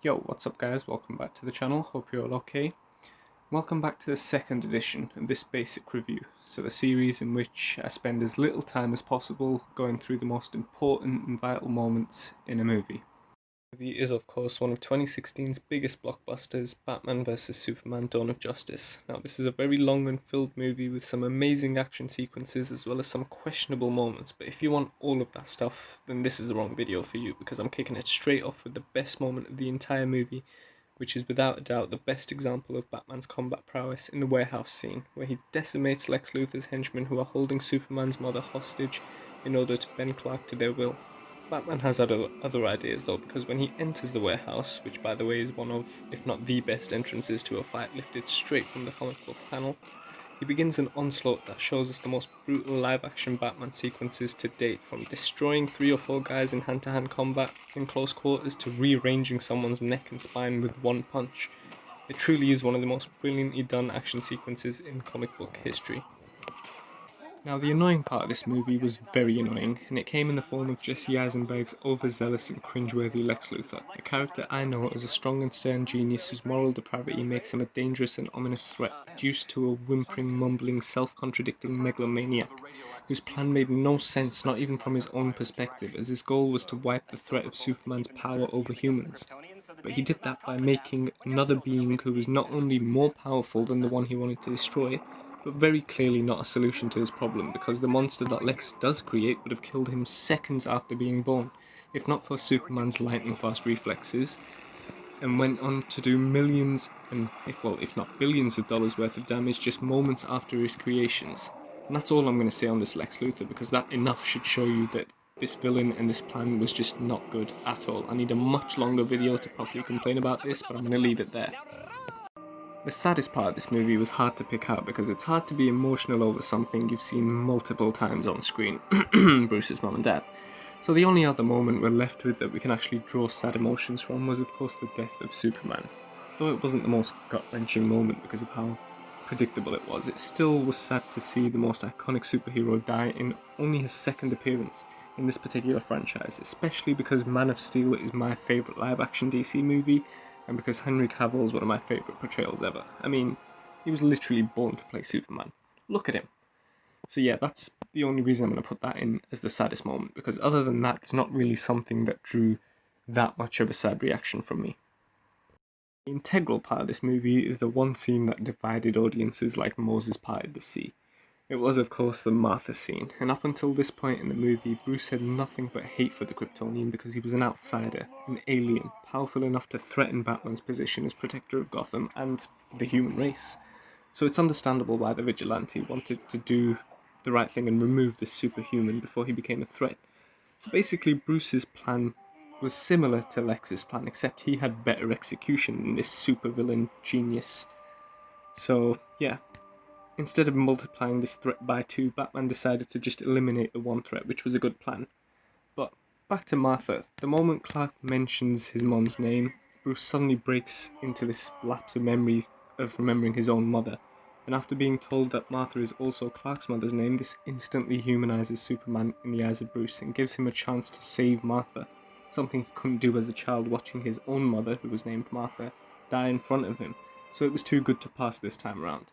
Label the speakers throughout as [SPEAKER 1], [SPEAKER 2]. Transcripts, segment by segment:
[SPEAKER 1] Yo, what's up guys, welcome back to the channel, hope you're all okay. Welcome back to the second edition of this basic review, so the series in which I spend as little time as possible going through the most important and vital moments in a movie. The movie is of course one of 2016's biggest blockbusters, Batman vs Superman Dawn of Justice. Now this is a very long and filled movie with some amazing action sequences as well as some questionable moments, but if you want all of that stuff then this is the wrong video for you, because I'm kicking it straight off with the best moment of the entire movie, which is without a doubt the best example of Batman's combat prowess in the warehouse scene, where he decimates Lex Luthor's henchmen who are holding Superman's mother hostage in order to bend Clark to their will. Batman has other ideas though, because when he enters the warehouse, which by the way is one of, if not the best entrances to a fight lifted straight from the comic book panel, he begins an onslaught that shows us the most brutal live-action Batman sequences to date, from destroying 3 or 4 guys in hand-to-hand combat in close quarters to rearranging someone's neck and spine with one punch. It truly is one of the most brilliantly done action sequences in comic book history. Now the annoying part of this movie was very annoying, and it came in the form of Jesse Eisenberg's overzealous and cringeworthy Lex Luthor, a character I know as a strong and stern genius whose moral depravity makes him a dangerous and ominous threat, reduced to a whimpering, mumbling, self-contradicting megalomaniac, whose plan made no sense not even from his own perspective, as his goal was to wipe the threat of Superman's power over humans. But he did that by making another being who was not only more powerful than the one he wanted to destroy, but very clearly not a solution to his problem, because the monster that Lex does create would have killed him seconds after being born, if not for Superman's lightning-fast reflexes, and went on to do millions and, if not billions of dollars worth of damage just moments after his creations. And that's all I'm going to say on this Lex Luthor, because that enough should show you that this villain and this plan was just not good at all. I need a much longer video to properly complain about this, but I'm going to leave it there. The saddest part of this movie was hard to pick out, because it's hard to be emotional over something you've seen multiple times on screen, Bruce's mum and dad. So the only other moment we're left with that we can actually draw sad emotions from was of course the death of Superman. Though it wasn't the most gut-wrenching moment because of how predictable it was, it still was sad to see the most iconic superhero die in only his second appearance in this particular franchise, especially because Man of Steel is my favourite live-action DC movie, and because Henry Cavill is one of my favourite portrayals ever. I mean, he was literally born to play Superman. Look at him. So yeah, that's the only reason I'm going to put that in as the saddest moment, because other than that, it's not really something that drew that much of a sad reaction from me. The integral part of this movie is the one scene that divided audiences like Moses parted the sea. It was of course the Martha scene, and up until this point in the movie, Bruce had nothing but hate for the Kryptonian because he was an outsider, an alien, powerful enough to threaten Batman's position as protector of Gotham and the human race. So it's understandable why the Vigilante wanted to do the right thing and remove this superhuman before he became a threat. So basically Bruce's plan was similar to Lex's plan, except he had better execution than this supervillain genius. So yeah, instead of multiplying this threat by 2, Batman decided to just eliminate the one threat, which was a good plan. But back to Martha. The moment Clark mentions his mom's name, Bruce suddenly breaks into this lapse of memory of remembering his own mother. And after being told that Martha is also Clark's mother's name, this instantly humanizes Superman in the eyes of Bruce and gives him a chance to save Martha, something he couldn't do as a child watching his own mother, who was named Martha, die in front of him. So it was too good to pass this time around.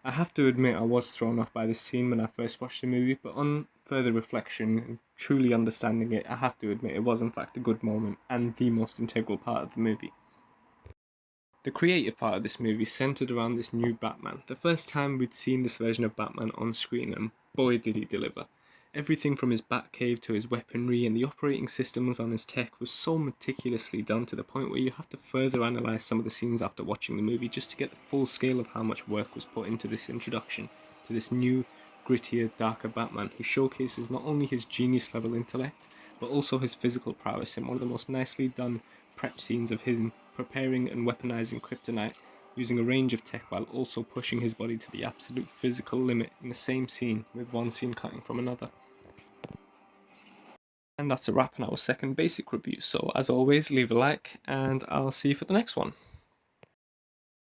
[SPEAKER 1] I have to admit I was thrown off by this scene when I first watched the movie, but on further reflection and truly understanding it, I have to admit it was in fact a good moment and the most integral part of the movie. The creative part of this movie centered around this new Batman, the first time we'd seen this version of Batman on screen, and boy did he deliver. Everything from his Batcave to his weaponry and the operating systems on his tech was so meticulously done to the point where you have to further analyse some of the scenes after watching the movie just to get the full scale of how much work was put into this introduction to this new, grittier, darker Batman who showcases not only his genius level intellect but also his physical prowess in one of the most nicely done prep scenes of him preparing and weaponizing kryptonite using a range of tech while also pushing his body to the absolute physical limit in the same scene, with one scene cutting from another. And that's a wrap on our second basic review, so as always leave a like and I'll see you for the next one.